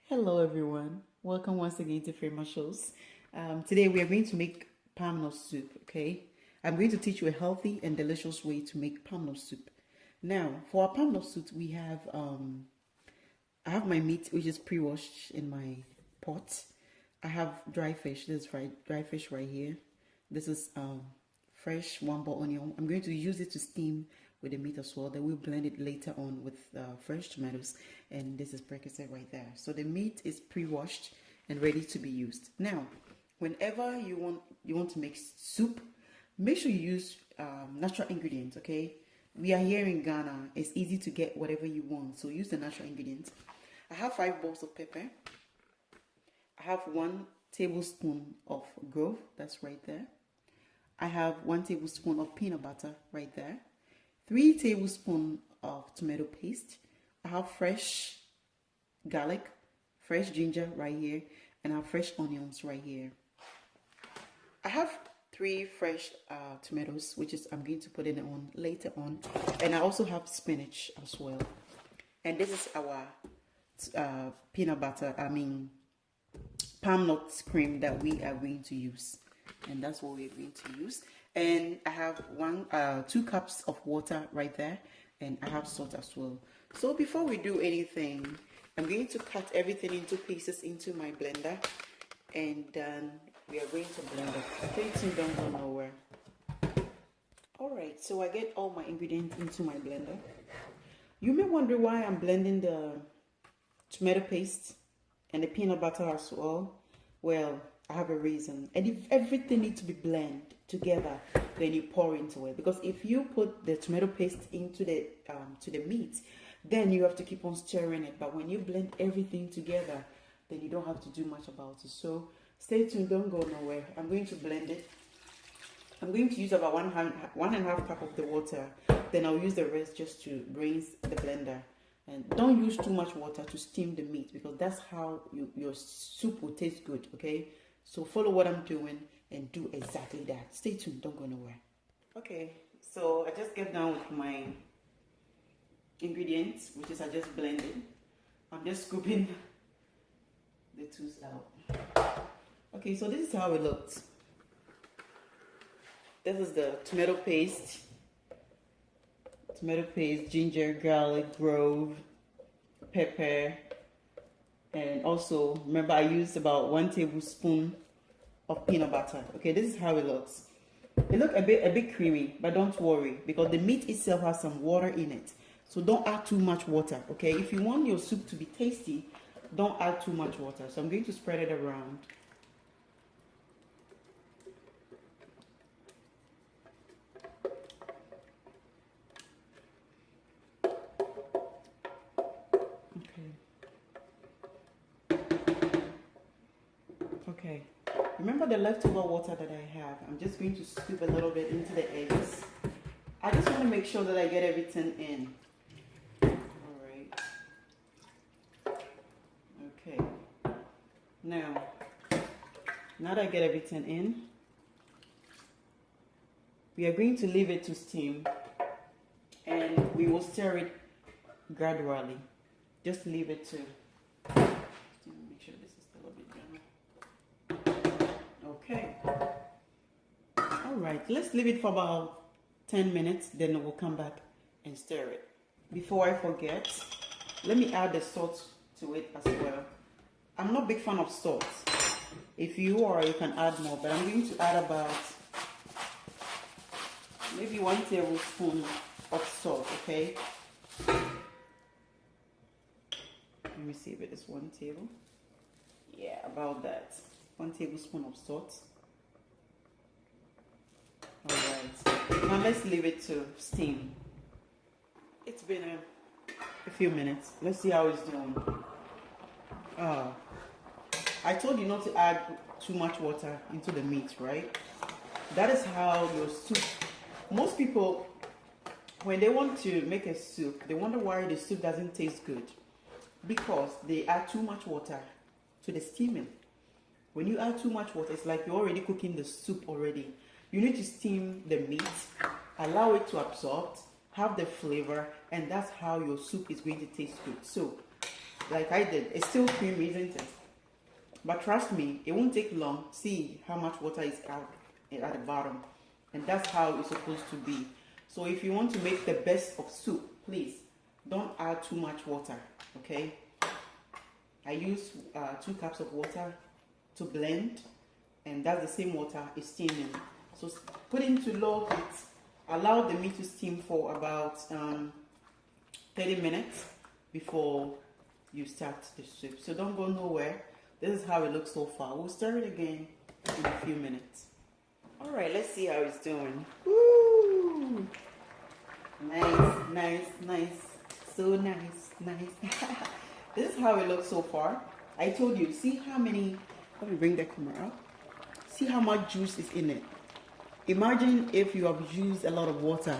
Hello everyone, welcome once again to Frema Shows. Today we are going to make palmnut soup, okay? I'm going to teach you a healthy and delicious way to make palmnut soup. Now, for our palmnut soup, I have my meat which is pre-washed in my pot. I have dry fish, this is dry fish right here. This is fresh one ball onion. I'm going to use it to steam with the meat as well. Then we'll blend it later on with fresh tomatoes, and this is precursor right there. So the meat is pre-washed and ready to be used. Now, whenever you want to make soup, make sure you use natural ingredients. Okay, we are here in Ghana. It's easy to get whatever you want, so use the natural ingredients. I have 5 balls of pepper. I have 1 tablespoon of grove. That's right there. I have 1 tablespoon of peanut butter right there. 3 tablespoons of tomato paste. I have fresh garlic, fresh ginger right here, and I have fresh onions right here. I have 3 fresh tomatoes, which is I'm going to put it on later on, and I also have spinach as well. And this is our peanut butter. Palm nut cream that we are going to use, and that's what we're going to use. And I have 2 cups of water right there, and I have salt as well. So before we do anything, I'm going to cut everything into pieces into my blender, and then we are going to blend it. Stay tuned, don't go nowhere. Alright, so I get all my ingredients into my blender. You may wonder why I'm blending the tomato paste and the peanut butter as well. Well, I have a reason. And if everything needs to be blended together, then you pour into it. Because if you put the tomato paste into the to the meat, then you have to keep on stirring it. But when you blend everything together, then you don't have to do much about it. So stay tuned, don't go nowhere. I'm going to blend it. I'm going to use about 1.5 cup of the water. Then I'll use the rest just to rinse the blender. And don't use too much water to steam the meat, because that's how your soup will taste good, okay? So follow what I'm doing and do exactly that. Stay tuned, don't go nowhere. Okay, so I just get down with my ingredients, which is I just blended. I'm just scooping the tooth out. Okay, so this is how it looks. This is the tomato paste, ginger, garlic, grove, pepper, and also remember I used about 1 tablespoon of peanut butter. Okay, this is how it looks. It looks a bit creamy, but don't worry, because the meat itself has some water in it. So don't add too much water, okay? If you want your soup to be tasty, don't add too much water. So I'm going to spread it around. Okay, remember the leftover water that I have. I'm just going to scoop a little bit into the eggs. I just want to make sure that I get everything in. Alright. Okay. Now that I get everything in, we are going to leave it to steam, and we will stir it gradually. Just leave it to make sure this is a little bit done. Okay. Alright, let's leave it for about 10 minutes, then we'll come back and stir it. Before I forget, let me add the salt to it as well. I'm not a big fan of salt. If you are, you can add more, but I'm going to add about maybe 1 tablespoon of salt, okay? Let me see if it is 1 table. Yeah, about that. 1 tablespoon of salt. Alright, now let's leave it to steam. It's been a few minutes. Let's see how it's doing. I told you not to add too much water into the meat, right? That is how your soup, most people, when they want to make a soup, they wonder why the soup doesn't taste good. Because they add too much water to the steaming. When you add too much water, it's like you're already cooking the soup already. You need to steam the meat, allow it to absorb, have the flavor, and that's how your soup is going to taste good. So like I did. It's still creamy, isn't it? But trust me, it won't take long. See how much water is out at the bottom. And that's how it's supposed to be. So if you want to make the best of soup, please don't add too much water, okay? I use 2 cups of water to blend, and that's the same water is steaming. So put into low heat, allow the meat to steam for about 30 minutes before you start the soup. So don't go nowhere. This is how it looks so far. We'll stir it again in a few minutes. All right, let's see how it's doing. Woo! Nice, nice, nice. So nice, nice. This is how it looks so far. I told you, see how many, let me bring the camera up. See how much juice is in it. Imagine if you have used a lot of water,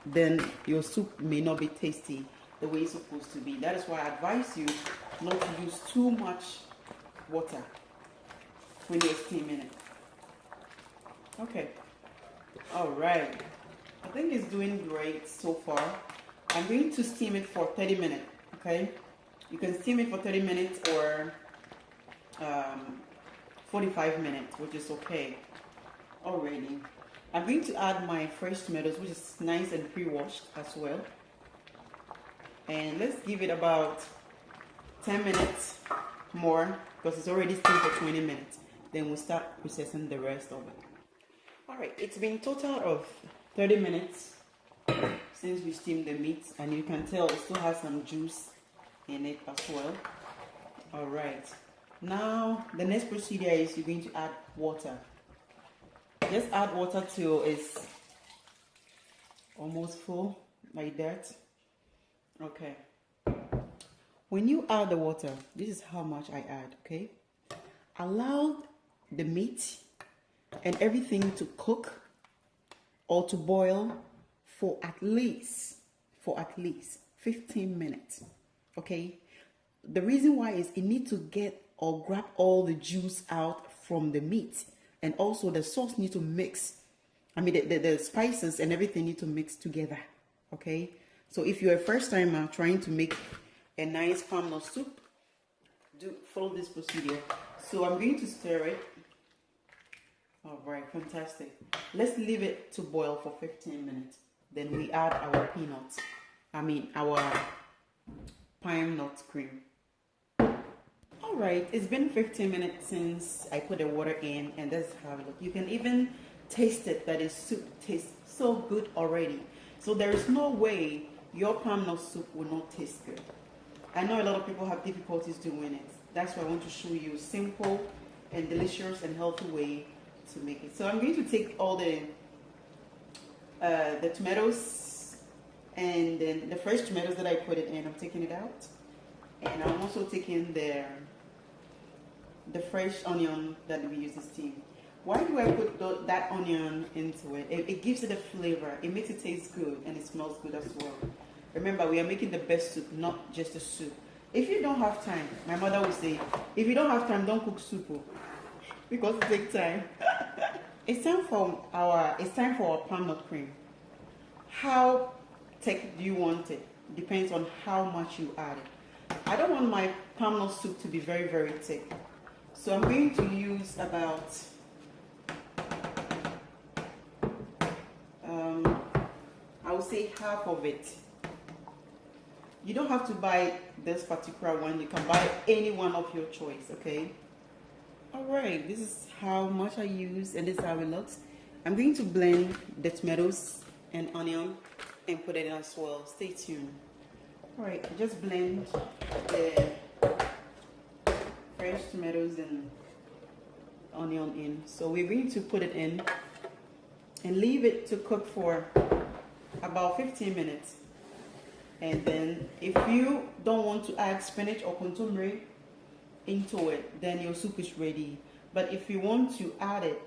then your soup may not be tasty the way it's supposed to be. That is why I advise you not to use too much water when you're steaming it. Okay. All right. I think it's doing great so far. I'm going to steam it for 30 minutes. Okay. You can steam it for 30 minutes or 45 minutes, which is okay already. I'm going to add my fresh tomatoes, which is nice and pre-washed as well. And let's give it about 10 minutes more because it's already steamed for 20 minutes. Then we'll start processing the rest of it. All right, it's been total of 30 minutes since we steamed the meat, and you can tell it still has some juice in it as well. All right, now the next procedure is you're going to add water. Just add water till it's almost full, like that. Okay. When you add the water, this is how much I add, okay? Allow the meat and everything to cook or to boil for at least 15 minutes, okay? The reason why is it needs to get or grab all the juice out from the meat, and also the sauce need to mix. I mean, the spices and everything need to mix together, okay? So if you're a first timer trying to make a nice palmnut soup, follow this procedure. So I'm going to stir it. All right, fantastic. Let's leave it to boil for 15 minutes. Then we add our peanuts. Our pine nut cream. All right, it's been 15 minutes since I put the water in, and that's how it looks. You can even taste it, that is soup tastes so good already. So there is no way your palmnut soup will not taste good. I know a lot of people have difficulties doing it. That's why I want to show you a simple and delicious and healthy way to make it. So I'm going to take all the tomatoes, and then the fresh tomatoes that I put it in, I'm taking it out. And I'm also taking the fresh onion that we use to steam. Why do I put that onion into it? It gives it a flavor. It makes it taste good, and it smells good as well. Remember, we are making the best soup, not just a soup. If you don't have time, my mother would say, if you don't have time, don't cook soup, because it takes time. It's time for our palmnut cream. How thick do you want it? Depends on how much you add it. I don't want my palmnut soup to be very, very thick. So I'm going to use about I would say half of it. You don't have to buy this particular one. You can buy any one of your choice, okay? All right, this is how much I use, and this is how it looks. I'm going to blend the tomatoes and onion and put it in as well. Stay tuned. All right, just blend the fresh tomatoes and onion in. So we're going to put it in and leave it to cook for about 15 minutes. And then if you don't want to add spinach or contomere into it, then your soup is ready. But if you want to add it,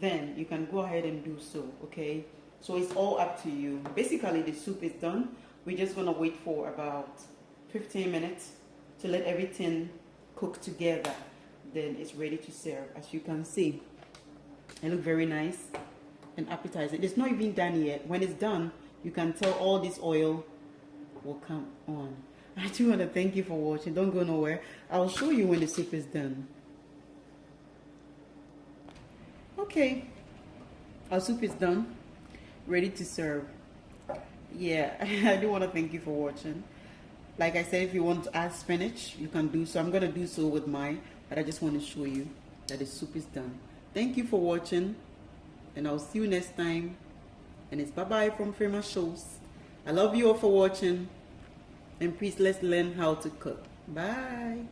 then you can go ahead and do so, okay? So it's all up to you. Basically, the soup is done. We're just gonna wait for about 15 minutes to let everything cook together. Then it's ready to serve. As you can see, it looks very nice and appetizing. It's not even done yet. When it's done, you can tell all this oil will come on. I do want to thank you for watching. Don't go nowhere. I'll show you when the soup is done. Okay, our soup is done, ready to serve. Yeah, I do want to thank you for watching. Like I said, if you want to add spinach, you can do so. I'm going to do so with mine, but I just want to show you that the soup is done. Thank you for watching, and I'll see you next time. And it's bye-bye from Frema Shows. I love you all for watching. And please, let's learn how to cook. Bye.